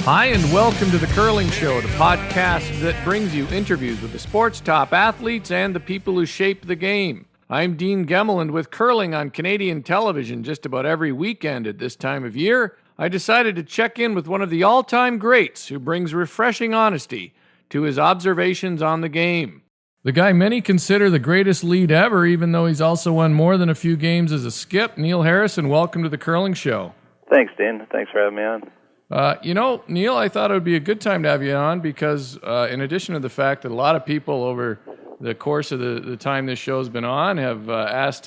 Hi, and welcome to The Curling Show, the podcast that brings you interviews with the sport's top athletes and the people who shape the game. I'm Dean Gemmeland with curling on Canadian television just about every weekend at this time of year. I decided to check in with one of the all-time greats who brings refreshing honesty to his observations on the game. The guy many consider the greatest lead ever, even though he's also won more than a few games as a skip. Neil Harrison, welcome to The Curling Show. Thanks, Dean. Thanks for having me on. Neil, I thought it would be a good time to have you on because in addition to the fact that a lot of people over the course of the time this show's been on have asked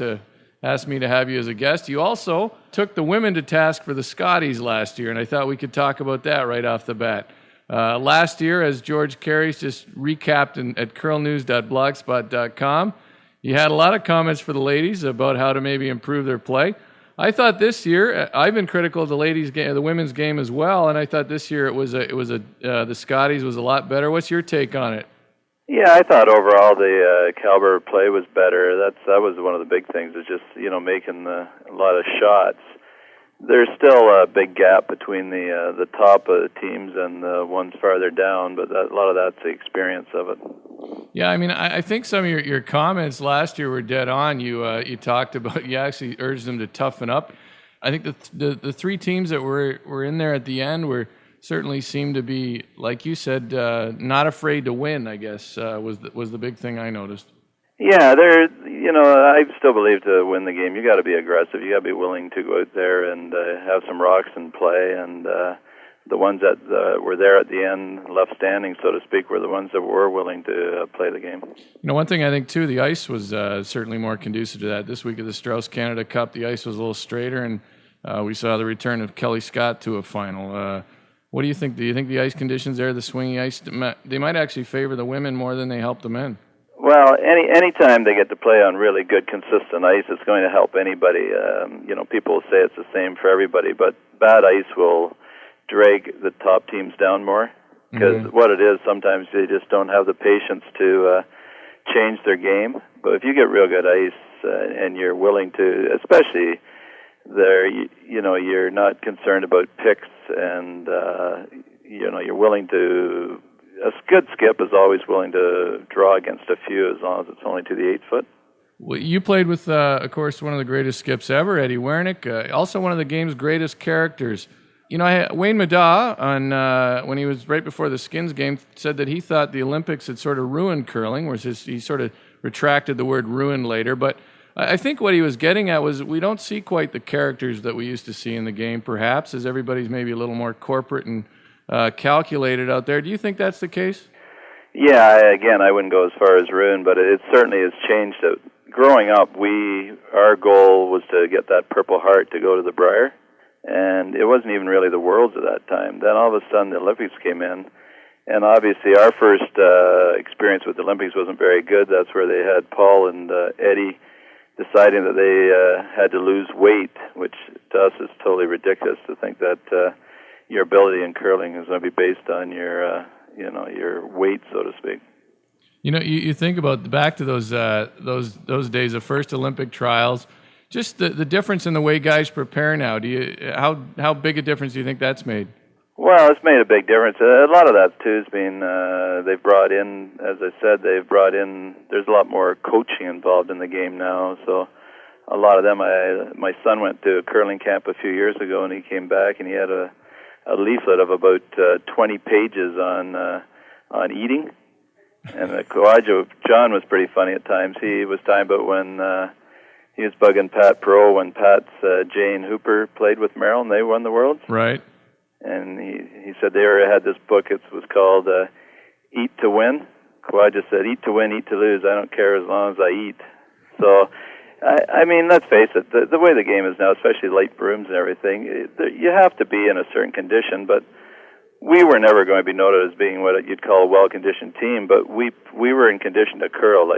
me to have you as a guest, you also took the women to task for the Scotties last year, and I thought we could talk about that right off the bat. Last year, as George Carey's just recapped at curlnews.blogspot.com, you had a lot of comments for the ladies about how to maybe improve their play. I thought this year, I've been critical of the ladies' game, the women's game as well, and I thought this year the Scotties was a lot better. What's your take on it? Yeah, I thought overall the caliber play was better. That was one of the big things, is just making a lot of shots. There's still a big gap between the top teams and the ones farther down, but a lot of that's the experience of it. Yeah, I mean, I think some of your comments last year were dead on. You talked about, you actually urged them to toughen up. I think the three teams that were in there at the end certainly seemed to be, like you said, not afraid to win, I guess, was the big thing I noticed. Yeah, I still believe to win the game, you got to be aggressive. You got to be willing to go out there and have some rocks in play. And the ones that were there at the end, left standing, so to speak, were the ones that were willing to play the game. One thing I think too, the ice was certainly more conducive to that. This week of the Strauss Canada Cup, the ice was a little straighter, and we saw the return of Kelly Scott to a final. What do you think? Do you think the ice conditions there, the swingy ice, they might actually favor the women more than they help the men? Well, any time they get to play on really good, consistent ice, it's going to help anybody. People will say it's the same for everybody, but bad ice will drag the top teams down more because what it is, sometimes they just don't have the patience to change their game. But if you get real good ice and you're willing to, especially there, you're not concerned about picks and you're willing to. A good skip is always willing to draw against a few as long as it's only to the 8 foot. Well, you played with, of course, one of the greatest skips ever, Eddie Wernick, also one of the game's greatest characters. Wayne Middaugh, when he was right before the Skins game, said that he thought the Olympics had sort of ruined curling, whereas he sort of retracted the word ruined later. But I think what he was getting at was we don't see quite the characters that we used to see in the game, perhaps, as everybody's maybe a little more corporate and calculated out there. Do you think that's the case? Yeah, again, I wouldn't go as far as ruin, but it certainly has changed. Growing up, our goal was to get that Purple Heart to go to the Brier, and it wasn't even really the Worlds at that time. Then all of a sudden the Olympics came in, and obviously our first experience with the Olympics wasn't very good. That's where they had Paul and Eddie deciding that they had to lose weight, which to us is totally ridiculous to think that your ability in curling is going to be based on your weight, so to speak. You think about back to those days of first Olympic trials, just the difference in the way guys prepare now. How big a difference do you think that's made? Well, it's made a big difference. A lot of that too has been they've brought in, as I said, there's a lot more coaching involved in the game now. So a lot of them, my son went to a curling camp a few years ago, and he came back and he had a leaflet of about 20 pages on eating. And the coach, John, was pretty funny at times. He was talking about when he was bugging Pat Pro when Pat's Jane Hooper played with Merrill and they won the Worlds. Right. And he said they had this book. It was called Eat to Win. Kawhi just said, eat to win, eat to lose. I don't care as long as I eat. So I mean, let's face it, the way the game is now, especially light brooms and everything, you have to be in a certain condition, but we were never going to be noted as being what you'd call a well-conditioned team, but we were in condition to curl.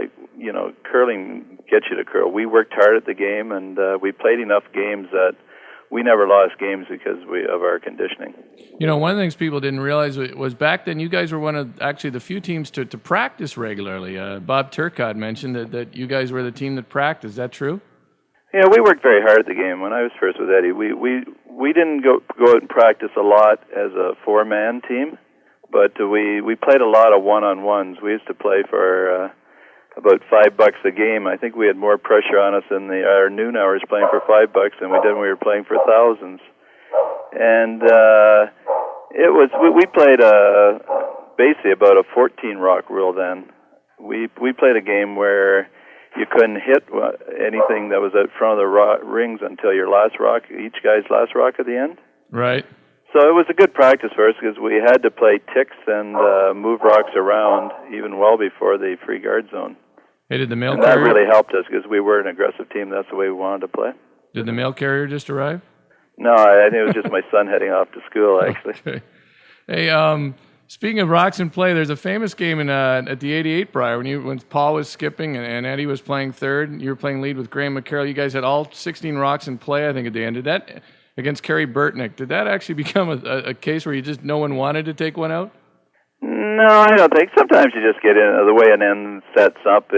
Curling gets you to curl. We worked hard at the game, and we played enough games that we never lost games because of our conditioning. One of the things people didn't realize was back then you guys were one of actually the few teams to practice regularly. Bob Turcotte mentioned that you guys were the team that practiced. Is that true? Yeah, we worked very hard at the game. When I was first with Eddie, we didn't go out and practice a lot as a four-man team, but we played a lot of one-on-ones. We used to play for about $5 a game. I think we had more pressure on us in our noon hours playing for $5 than we did when we were playing for thousands. And we played basically about a 14 rock rule then. We played a game where you couldn't hit anything that was out front of the rings until your last rock, each guy's last rock at the end. Right. So it was a good practice for us because we had to play ticks and move rocks around even well before the free guard zone. Hey, did the mail and carrier... that really helped us because we were an aggressive team. That's the way we wanted to play. Did the mail carrier just arrive? No, I think it was just my son heading off to school, actually. Okay. Hey, speaking of rocks in play, there's a famous game at the 88 Briar when Paul was skipping and Eddie was playing third. You were playing lead with Graham McCarroll. You guys had all 16 rocks in play, I think, at the end. Did that, against Kerry Burtnick, did that actually become a case where no one wanted to take one out? No, I don't think. Sometimes you just get in the way an end sets up.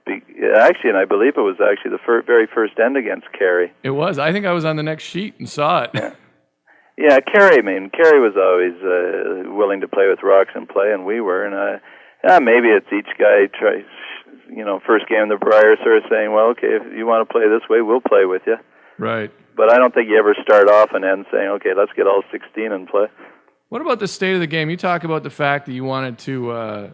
Actually, and I believe it was actually the very first end against Kerry. It was. I think I was on the next sheet and saw it. Yeah, Kerry was always willing to play with rocks and play, and we were. And maybe it's each guy tries, first game in the Briar sort of saying, well, okay, if you want to play this way, we'll play with you. Right. But I don't think you ever start off and end saying, okay, let's get all 16 and play. What about the state of the game? You talk about the fact that you wanted to,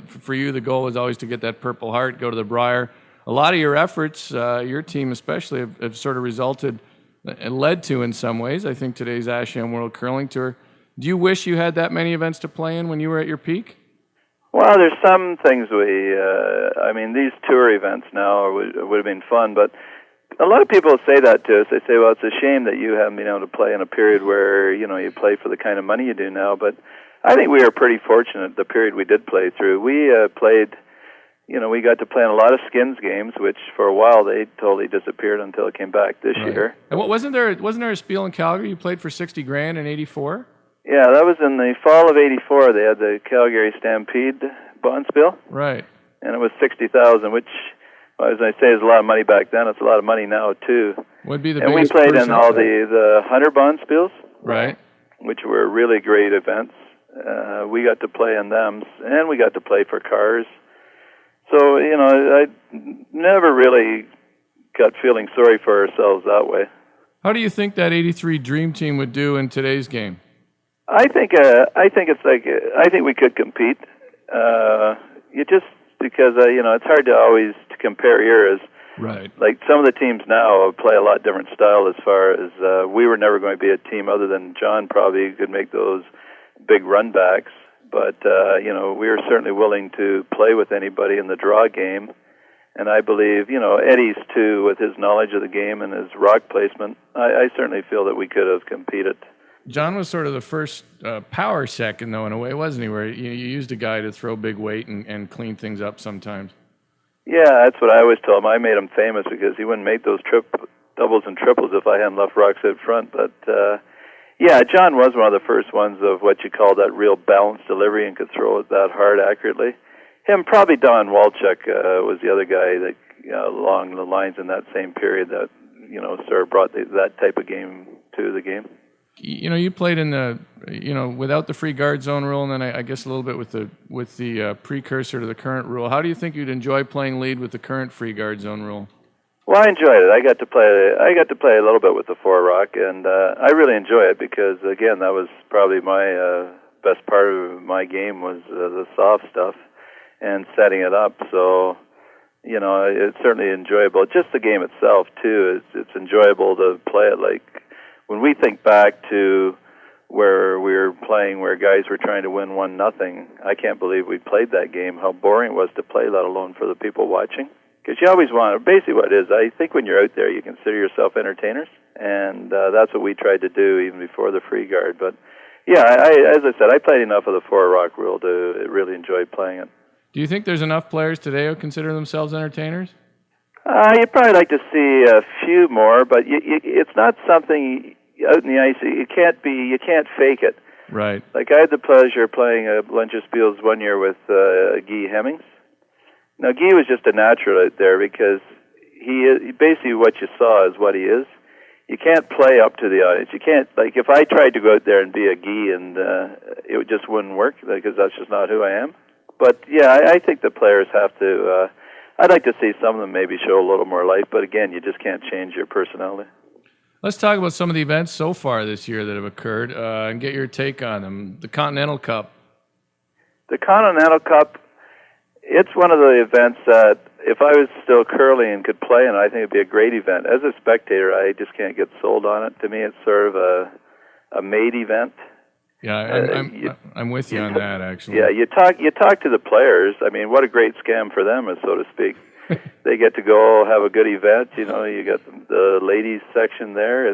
for you, the goal was always to get that Purple Heart, go to the Briar. A lot of your efforts, your team especially, have sort of resulted and led to, in some ways, I think, today's ASHM World Curling Tour. Do you wish you had that many events to play in when you were at your peak? Well, there's some things these tour events now would have been fun, but a lot of people say that to us. They say, well, it's a shame that you haven't been able to play in a period where, you play for the kind of money you do now. But I think we were pretty fortunate the period we did play through. We played, we got to play in a lot of skins games, which for a while they totally disappeared until it came back this year. And wasn't there a spiel in Calgary? You played for $60,000 in '84? Yeah, that was in the fall of '84. They had the Calgary Stampede bond spiel. Right. And it was $60,000, which... as I say, it's a lot of money back then. It's a lot of money now, too. Would be the and we played in all the Hunter Bond spiels, right? Which were really great events. We got to play in them, and we got to play for cars. So, I never really got feeling sorry for ourselves that way. How do you think that '83 Dream Team would do in today's game? I think we could compete. Because it's hard to always compare eras. Right. Like some of the teams now play a lot different style as far as we were never going to be a team other than John probably could make those big run backs. But, we were certainly willing to play with anybody in the draw game. And I believe, Eddie's too, with his knowledge of the game and his rock placement, I certainly feel that we could have competed. John was sort of the first power second, though, in a way, wasn't he? Where you used a guy to throw big weight and clean things up sometimes. Yeah, that's what I always told him. I made him famous because he wouldn't make those doubles and triples if I hadn't left rocks out front. But, John was one of the first ones of what you call that real balanced delivery and could throw it that hard accurately. Him, probably Don Walchuk was the other guy that, along the lines in that same period that, sort of brought that type of game to the game. You played in the, without the free guard zone rule, and then I guess a little bit with the precursor to the current rule. How do you think you'd enjoy playing lead with the current free guard zone rule? Well, I enjoyed it. I got to play a little bit with the four rock, and I really enjoy it because, again, that was probably my best part of my game was the soft stuff and setting it up. So, it's certainly enjoyable. Just the game itself too. It's enjoyable to play it like. When we think back to where we were playing, where guys were trying to win 1-0, I can't believe we played that game, how boring it was to play, let alone for the people watching. Because you always want, basically what it is, I think when you're out there, you consider yourself entertainers, and that's what we tried to do even before the free guard. But, yeah, as I said, I played enough of the four-rock rule to really enjoy playing it. Do you think there's enough players today who consider themselves entertainers? You'd probably like to see a few more, but it's not something... out in the ice, you can't fake it. Right. Like I had the pleasure of playing a bunch of spiels one year with Guy Hemmings. Now Guy was just a natural out there because basically what you saw is what he is. You can't play up to the audience. You can't, like, if I tried to go out there and be a gee, and it just wouldn't work because that's just not who I am. But yeah, I think the players have to. I'd like to see some of them maybe show a little more life, but again, you just can't change your personality. Let's talk about some of the events so far this year that have occurred and get your take on them. The Continental Cup. The Continental Cup, it's one of the events that if I was still curling and could play in it, I think it'd be a great event. As a spectator, I just can't get sold on it. To me, it's sort of a made event. Yeah, I'm with you on that, actually. Yeah, you talk to the players. I mean, what a great scam for them, so to speak. They get to go have a good event. You know, you got the ladies section there.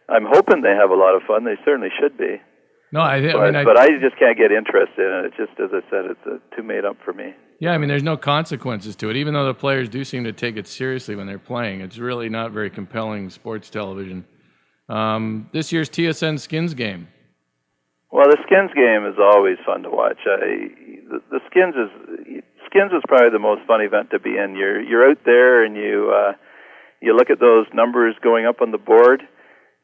I'm hoping they have a lot of fun. They certainly should be. No, but I just can't get interested in it. It's just, as I said, it's too made up for me. Yeah, I mean, there's no consequences to it. Even though the players do seem to take it seriously when they're playing, it's really not very compelling sports television. This year's TSN Skins game. Well, the Skins game is always fun to watch. The Skins is probably the most fun event to be in. You're out there and you look at those numbers going up on the board,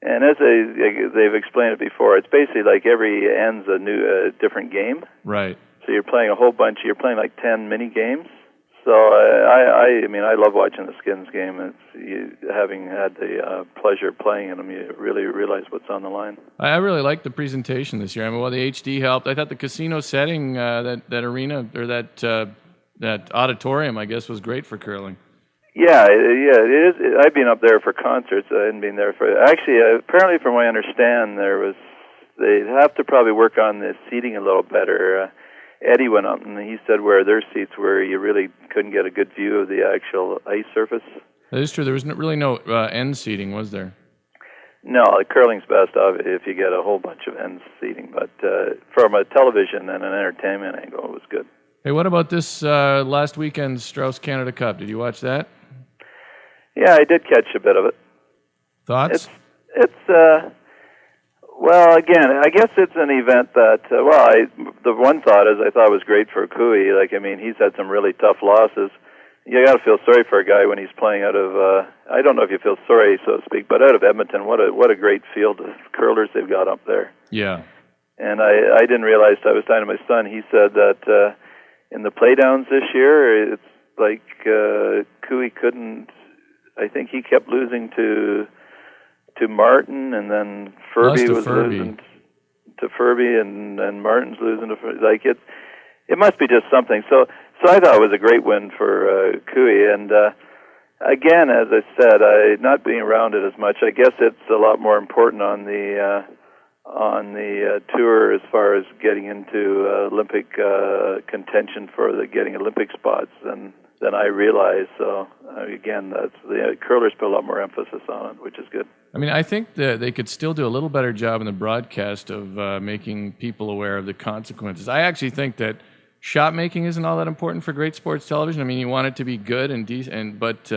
and as they've explained it before, it's basically like every end's a different game. Right. So you're playing a whole bunch. You're playing like 10 mini games. So I mean, I love watching the Skins game. Having had the pleasure of playing in them, you really realize what's on the line. I really liked the presentation this year. I mean, well, the HD helped. I thought the casino setting, that arena or that auditorium, I guess, was great for curling. Yeah, it is. I've been up there for concerts. I hadn't been there for. Actually, apparently, from what I understand, they'd have to probably work on the seating a little better. Eddie went up and he said where their seats were, you really couldn't get a good view of the actual ice surface. That is true. There was really no end seating, was there? No, curling's best if you get a whole bunch of end seating. But from a television and an entertainment angle, it was good. Hey, what about this last weekend's Strauss Canada Cup? Did you watch that? Yeah, I did catch a bit of it. Thoughts? Well, again, I guess it's an event that, the one thought is I thought it was great for Cooey. Like, I mean, he's had some really tough losses. You got to feel sorry for a guy when he's playing out of, I don't know if you feel sorry, so to speak, but out of Edmonton, what a great field of curlers they've got up there. Yeah. And I didn't realize, I was talking to my son, he said that in the playdowns this year, it's like Cooey couldn't, I think he kept losing to Martin, and then Furby was losing to Furby, and Martin's losing to Furby. Like it must be just something. So I thought it was a great win for Cooey. And again, as I said, not being around it as much, I guess it's a lot more important on the tour as far as getting into Olympic contention for getting Olympic spots than I realized. So again, the curlers put a lot more emphasis on it, which is good. I mean, I think that they could still do a little better job in the broadcast of making people aware of the consequences. I actually think that shot making isn't all that important for great sports television. I mean, you want it to be good and decent, but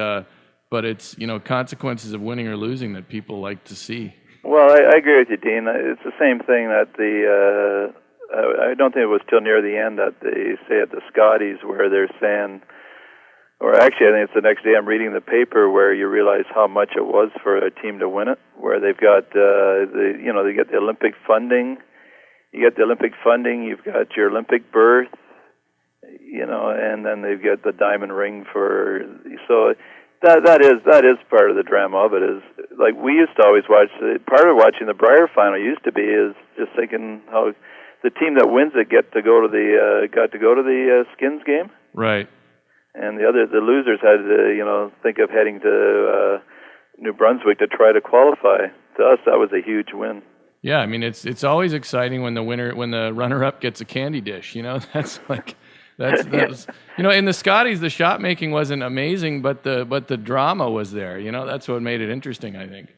it's consequences of winning or losing that people like to see. Well, I agree with you, Dean. It's the same thing that I don't think it was till near the end that they say at the Scotties where they're saying. Or actually, I think it's the next day I'm reading the paper where you realize how much it was for a team to win it, where they've got, they get the Olympic funding. You get the Olympic funding, you've got your Olympic berth, and then they've got the diamond ring for, so that is part of the drama of it is, like we used to always watch, part of watching the Brier final used to be is just thinking how the team that wins it got to go to the Skins game. Right. And the losers had to, think of heading to New Brunswick to try to qualify. To us, that was a huge win. Yeah, I mean, it's always exciting when the runner-up gets a candy dish. That's in the Scotties, the shot making wasn't amazing, but the drama was there. That's what made it interesting, I think.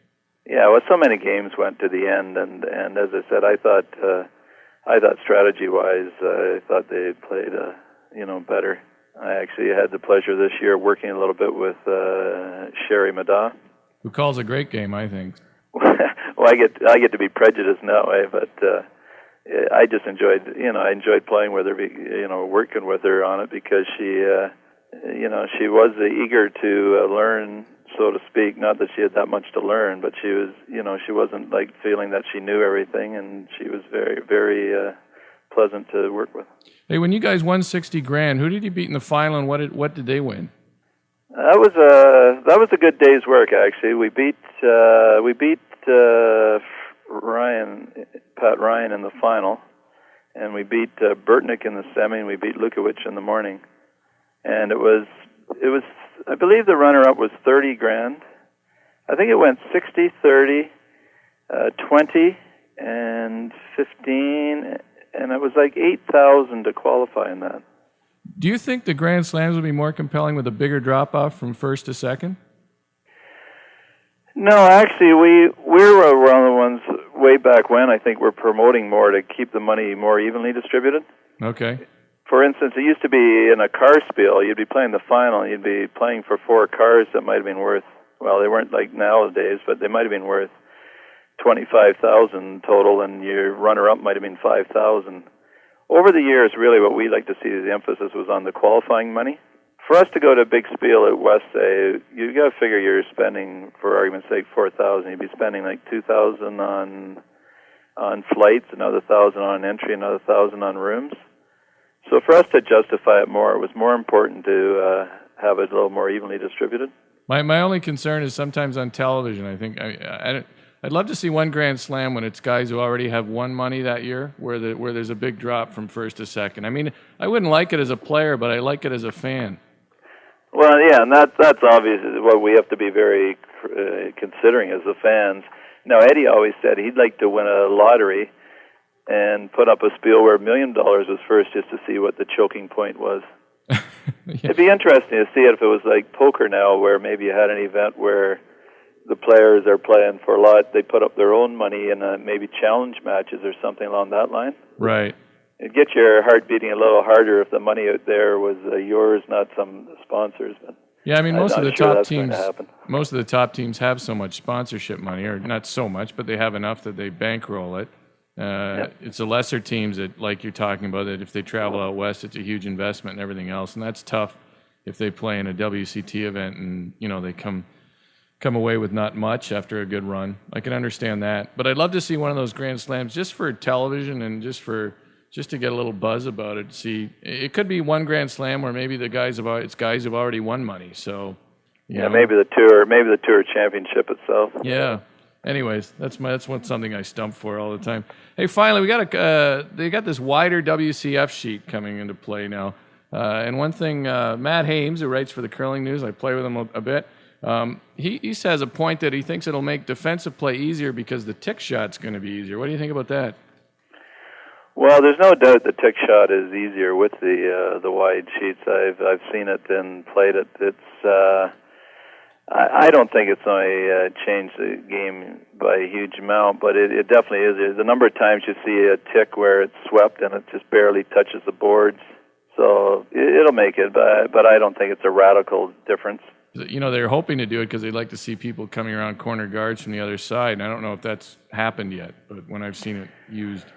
Yeah, well, so many games went to the end, and as I said, I thought strategy-wise, I thought they played better. I actually had the pleasure this year working a little bit with Sherry Mada, who calls a great game, I think. Well, I get to be prejudiced in that way, but I just enjoyed, I enjoyed playing with her, working with her on it because she was eager to learn, so to speak. Not that she had that much to learn, but she was, she wasn't like feeling that she knew everything, and she was very, very pleasant to work with. Hey, when you guys won $60,000, who did you beat in the final, and what did they win? That was a good day's work, actually. We beat Pat Ryan in the final, and we beat Burtnick in the semi, and we beat Lukowicz in the morning. And it was I believe the runner-up was $30,000. I think it went 60, 30, 20, and 15, and it was like 8,000 to qualify in that. Do you think the Grand Slams would be more compelling with a bigger drop-off from first to second? No, actually, we were one of the ones way back when. I think we're promoting more to keep the money more evenly distributed. Okay. For instance, it used to be in a car spiel, you'd be playing the final, and you'd be playing for 4 cars that might have been worth, well, they weren't like nowadays, but they might have been worth $25,000 total, and your runner-up might have been $5,000. Over the years, really what we like to see, the emphasis was on the qualifying money. For us to go to a big spiel at West, you got to figure you're spending, for argument's sake, $4,000. You'd be spending like $2,000 on flights, another $1,000 on entry, another $1,000 on rooms. So for us to justify it more, it was more important to have it a little more evenly distributed. My only concern is sometimes on television. I think I'd love to see one Grand Slam when it's guys who already have won money that year, where there's a big drop from first to second. I mean, I wouldn't like it as a player, but I like it as a fan. Well, yeah, and that's obviously what we have to be very considering as the fans. Now, Eddie always said he'd like to win a lottery and put up a spiel where $1 million was first, just to see what the choking point was. Yeah. It'd be interesting to see it if it was like poker now, where maybe you had an event where the players are playing for a lot, they put up their own money in maybe challenge matches or something along that line. Right. It'd get your heart beating a little harder if the money out there was yours, not some sponsors. But yeah, I mean, most of the top teams have so much sponsorship money, or not so much, but they have enough that they bankroll it. It's the lesser teams that, like you're talking about, that if they travel out west, it's a huge investment and everything else, and that's tough if they play in a WCT event and they come away with not much after a good run. I can understand that, but I'd love to see one of those Grand Slams just for television and just to get a little buzz about it. See, it could be one Grand Slam where maybe it's guys who've already won money. So maybe the tour championship itself. Yeah. Anyways, that's something I stump for all the time. Hey, finally, they got this wider WCF sheet coming into play now. And one thing, Matt Hames, who writes for the Curling News, I play with him a bit. He says a point that he thinks it'll make defensive play easier because the tick shot's going to be easier. What do you think about that? Well, there's no doubt the tick shot is easier with the wide sheets. I've seen it and played it. It's I don't think it's only changed the game by a huge amount, but it definitely is. The number of times you see a tick where it's swept and it just barely touches the boards, so it'll make it, but I don't think it's a radical difference. They're hoping to do it because they'd like to see people coming around corner guards from the other side, and I don't know if that's happened yet, but when I've seen it used.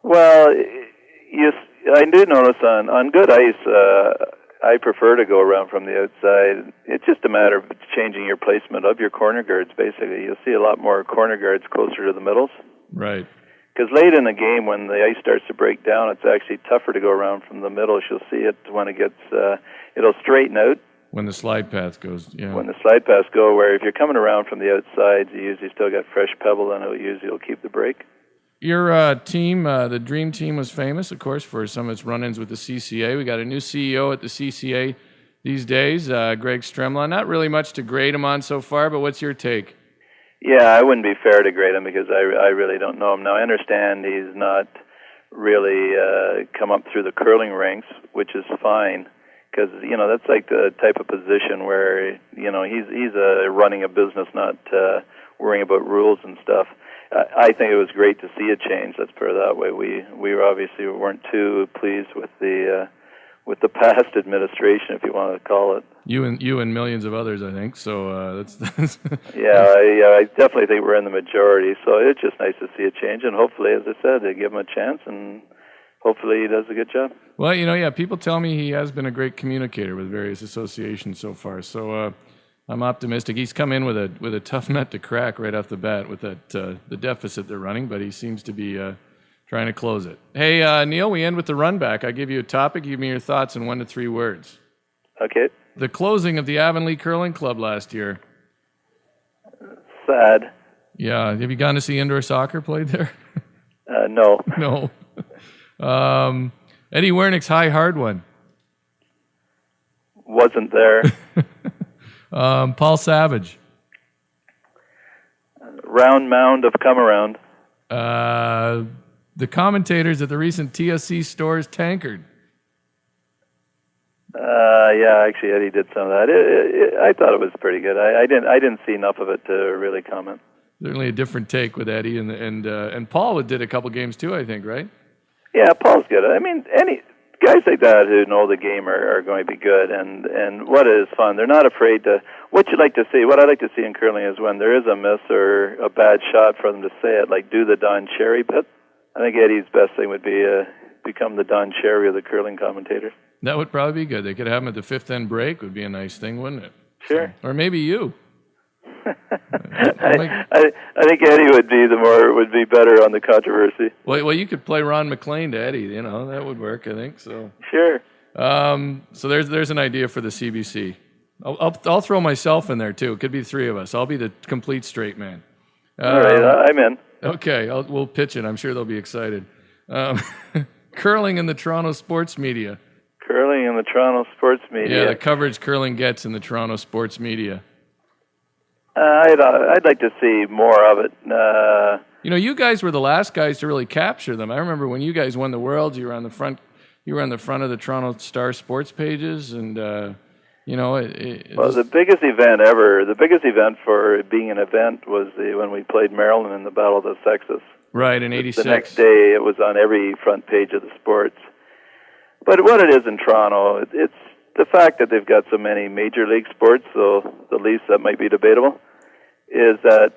Well, I do notice on good ice, I prefer to go around from the outside. It's just a matter of changing your placement of your corner guards, basically. You'll see a lot more corner guards closer to the middles. Right. Because late in the game, when the ice starts to break down, it's actually tougher to go around from the middles. You'll see it when it gets, it'll straighten out. When the slide path goes, yeah. When the slide paths go, where if you're coming around from the outside, you usually still got fresh pebble, and it'll keep the break. Your team, the Dream Team, was famous, of course, for some of its run-ins with the CCA. We got a new CEO at the CCA these days, Greg Stremla. Not really much to grade him on so far, but what's your take? Yeah, I wouldn't be fair to grade him because I really don't know him. Now, I understand he's not really come up through the curling ranks, which is fine, because, that's like the type of position where, he's running a business, not worrying about rules and stuff. I think it was great to see a change. Let's put it that way. We obviously weren't too pleased with the past administration, if you want to call it. You and millions of others, I think. So that's Yeah, I definitely think we're in the majority. So it's just nice to see a change, and hopefully, as I said, they give him a chance, and hopefully he does a good job. Well, yeah, people tell me he has been a great communicator with various associations so far. So I'm optimistic. He's come in with a tough nut to crack right off the bat with that the deficit they're running, but he seems to be trying to close it. Hey, Neil, we end with the run back. I give you a topic. Give me your thoughts in 1 to 3 words. Okay. The closing of the Avonlea Curling Club last year. Sad. Yeah. Have you gone to see indoor soccer played there? No. No. Eddie Wernick's high hard one. Wasn't there. Paul Savage. Round mound of come around. The commentators at the recent TSC Stores tankard. Yeah, actually, Eddie did some of that. I thought it was pretty good. I didn't see enough of it to really comment. Certainly a different take with Eddie, and Paul did a couple games too, I think, right? Yeah, Paul's good. I mean, any guys like that who know the game are going to be good, and what is fun. They're not afraid to. What you like to see, what I like to see in curling is when there is a miss or a bad shot for them to say it, like do the Don Cherry bit. I think Eddie's best thing would be become the Don Cherry of the curling commentator. That would probably be good. They could have him at the fifth end break. Would be a nice thing, wouldn't it? Sure. Or maybe you. I think Eddie would be better on the controversy. Well, you could play Ron McLean to Eddie. That would work. I think so. Sure. So there's an idea for the CBC. I'll throw myself in there too. It could be 3 of us. I'll be the complete straight man. All right, I'm in. Okay, we'll pitch it. I'm sure they'll be excited. Curling in the Toronto sports media. Curling in the Toronto sports media. Yeah, the coverage curling gets in the Toronto sports media. I'd like to see more of it. You guys were the last guys to really capture them. I remember when you guys won the Worlds, you were on the front of the Toronto Star sports pages, and the biggest event ever, the biggest event for being an event was when we played Maryland in the Battle of the Sexes. Right, in '86. The next day, it was on every front page of the sports. But what it is in Toronto, it's the fact that they've got so many major league sports, so the least that might be debatable, is that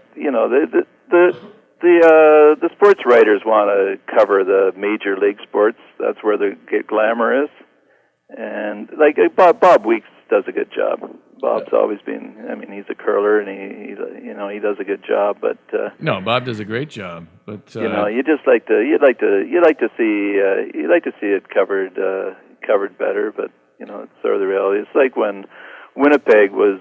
the sports writers want to cover the major league sports. That's where the glamour is, and like Bob Weeks does a good job. Bob's always been. I mean, he's a curler, and he does a good job. But no, Bob does a great job. But you'd like to see it covered better. But it's sort of the reality. It's like when Winnipeg was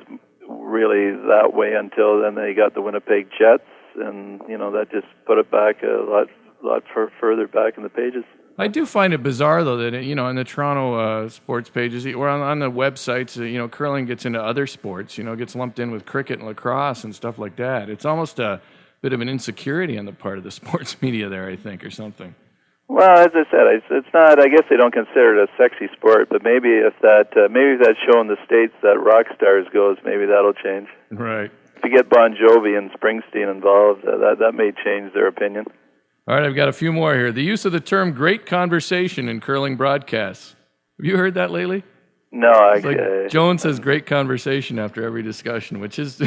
really that way until then they got the Winnipeg Jets, and that just put it back a lot further back in the pages. I do find it bizarre, though, that in the Toronto sports pages or on the websites, curling gets into other sports. Gets lumped in with cricket and lacrosse and stuff like that. It's almost a bit of an insecurity on the part of the sports media there, I think, or something. Well, as I said, it's not. I guess they don't consider it a sexy sport, but maybe if that show in the States that Rock Stars goes, maybe that'll change. Right. If you get Bon Jovi and Springsteen involved, that may change their opinion. All right, I've got a few more here. The use of the term "great conversation" in curling broadcasts. Have you heard that lately? No, Joan says "great conversation" after every discussion, which is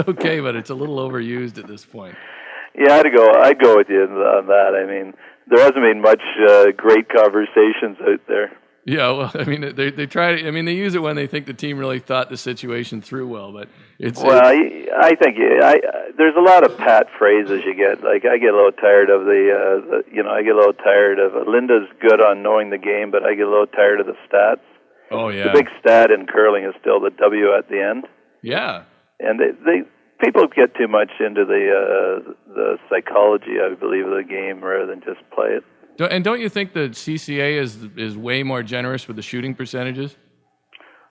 okay, but it's a little overused at this point. Yeah, I'd go with you on that. I mean, there hasn't been much great conversations out there. Yeah, well, I mean, they try to. I mean, they use it when they think the team really thought the situation through well, but it's. Well, I think there's a lot of pat phrases you get. Like I get a little tired of I get a little tired of Linda's good on knowing the game, but I get a little tired of the stats. Oh yeah. The big stat in curling is still the W at the end. Yeah. And people get too much into the psychology, I believe, of the game rather than just play it. And don't you think the CCA is way more generous with the shooting percentages?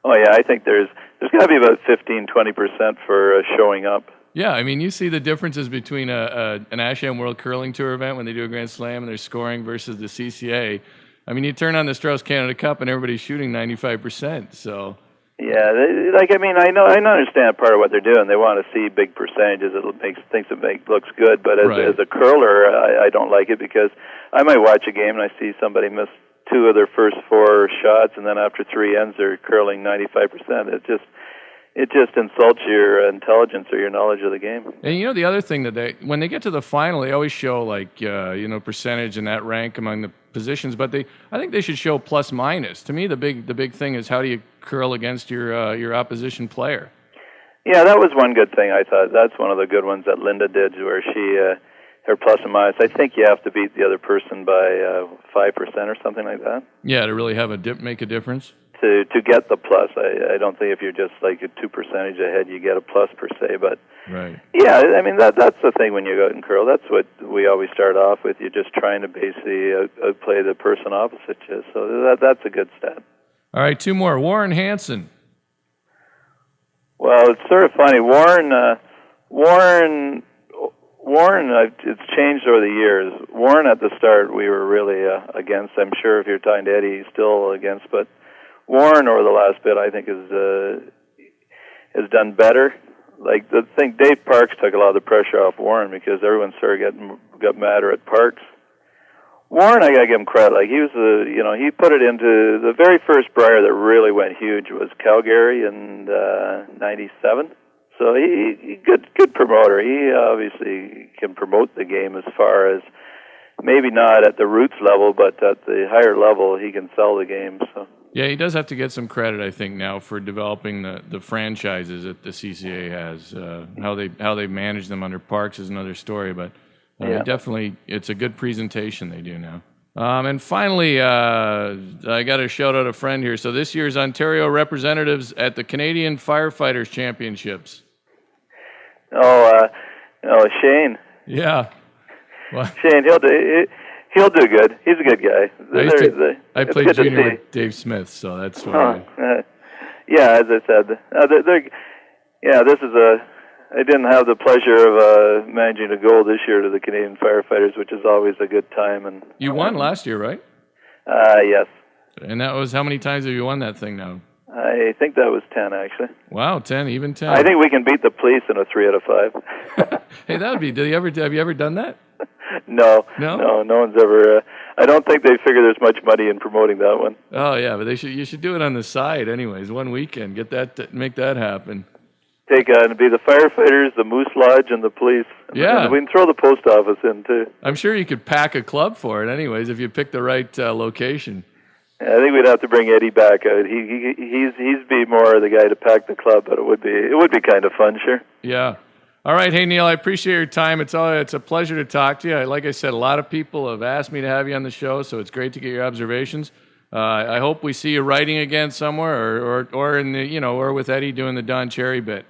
Oh yeah, I think there's got to be about 15-20% for showing up. Yeah, I mean, you see the differences between an ASHM World Curling Tour event when they do a Grand Slam and they're scoring versus the CCA. I mean, you turn on the Strauss Canada Cup and everybody's shooting 95%. So. Yeah, I understand part of what they're doing. They want to see big percentages. It looks good, but as a curler, I don't like it because I might watch a game and I see somebody miss 2 of their first 4 shots, and then after 3 ends, they're curling 95%. It just insults your intelligence or your knowledge of the game. And the other thing that when they get to the final, they always show percentage and that rank among positions, but I think they should show plus minus. To me, the big thing is how do you curl against your opposition player. Yeah, that was one good thing. I thought that's one of the good ones that Linda did, where she her plus and minus. I think you have to beat the other person by 5% or something like that. Yeah, to really have make a difference. To get the plus, I don't think if you're just like 2% ahead, you get a plus per se. But right. Yeah, I mean that's the thing when you go out and curl. That's what we always start off with. You're just trying to basically outplay the person opposite you. So that's a good stat. All right, 2 more. Warren Hansen. Well, it's sort of funny. Warren. It's changed over the years. Warren at the start we were really against. I'm sure if you're talking to Eddie, he's still against. But Warren over the last bit, I think, has done better. Like the thing, Dave Parks took a lot of the pressure off Warren because everyone sort of got madder at Parks. Warren, I gotta give him credit. Like he was he put it into the very first Brier that really went huge was Calgary in '97. So he good promoter. He obviously can promote the game as far as maybe not at the roots level, but at the higher level, he can sell the game. So. Yeah, he does have to get some credit, I think, now for developing the franchises that the CCA has. How they manage them under Parks is another story, but definitely it's a good presentation they do now. And finally, I got to shout out a friend here. So this year's Ontario representatives at the Canadian Firefighters Championships. Shane. Yeah. Well, Shane, he'll do good. He's a good guy. I played junior with Dave Smith, so that's why. As I said, I didn't have the pleasure of managing a goal this year to the Canadian Firefighters, which is always a good time. And you won last year, right? Yes. And that was how many times have you won that thing now? I think that was 10, actually. Wow, 10, even 10. I think we can beat the police in a 3 out of 5. Hey, that would be. Have you ever done that? No one's ever. I don't think they figure there's much money in promoting that one. Oh yeah, but you should do it on the side, anyways. One weekend, make that happen. Be the firefighters, the Moose Lodge, and the police. Yeah, and we can throw the post office in too. I'm sure you could pack a club for it, anyways, if you pick the right location. I think we'd have to bring Eddie back out. He's be more the guy to pack the club, but it would be kind of fun, sure. Yeah. All right, hey Neil, I appreciate your time. It's a pleasure to talk to you. Like I said, a lot of people have asked me to have you on the show, so it's great to get your observations. I hope we see you writing again somewhere, or in the or with Eddie doing the Don Cherry bit.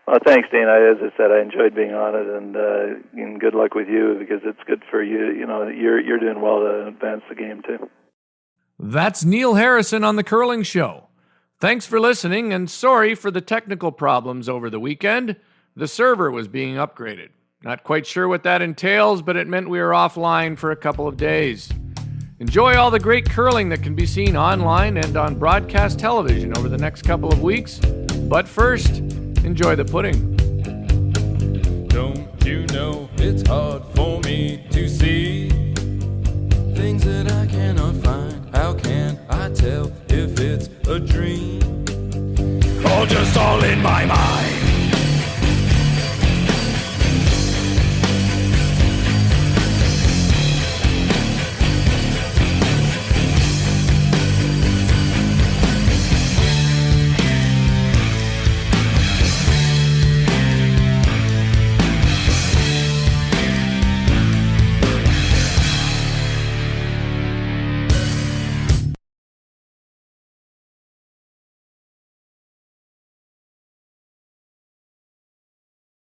Well, thanks, Dane. As I said, I enjoyed being on it, and good luck with you because it's good for you. You're doing well to advance the game too. That's Neil Harrison on The Curling Show. Thanks for listening, and sorry for the technical problems over the weekend. The server was being upgraded. Not quite sure what that entails, but it meant we were offline for a couple of days. Enjoy all the great curling that can be seen online and on broadcast television over the next couple of weeks. But first, enjoy the pudding. Don't you know it's hard for me to see things that I cannot find? How can I tell if it's a dream or just all in my mind?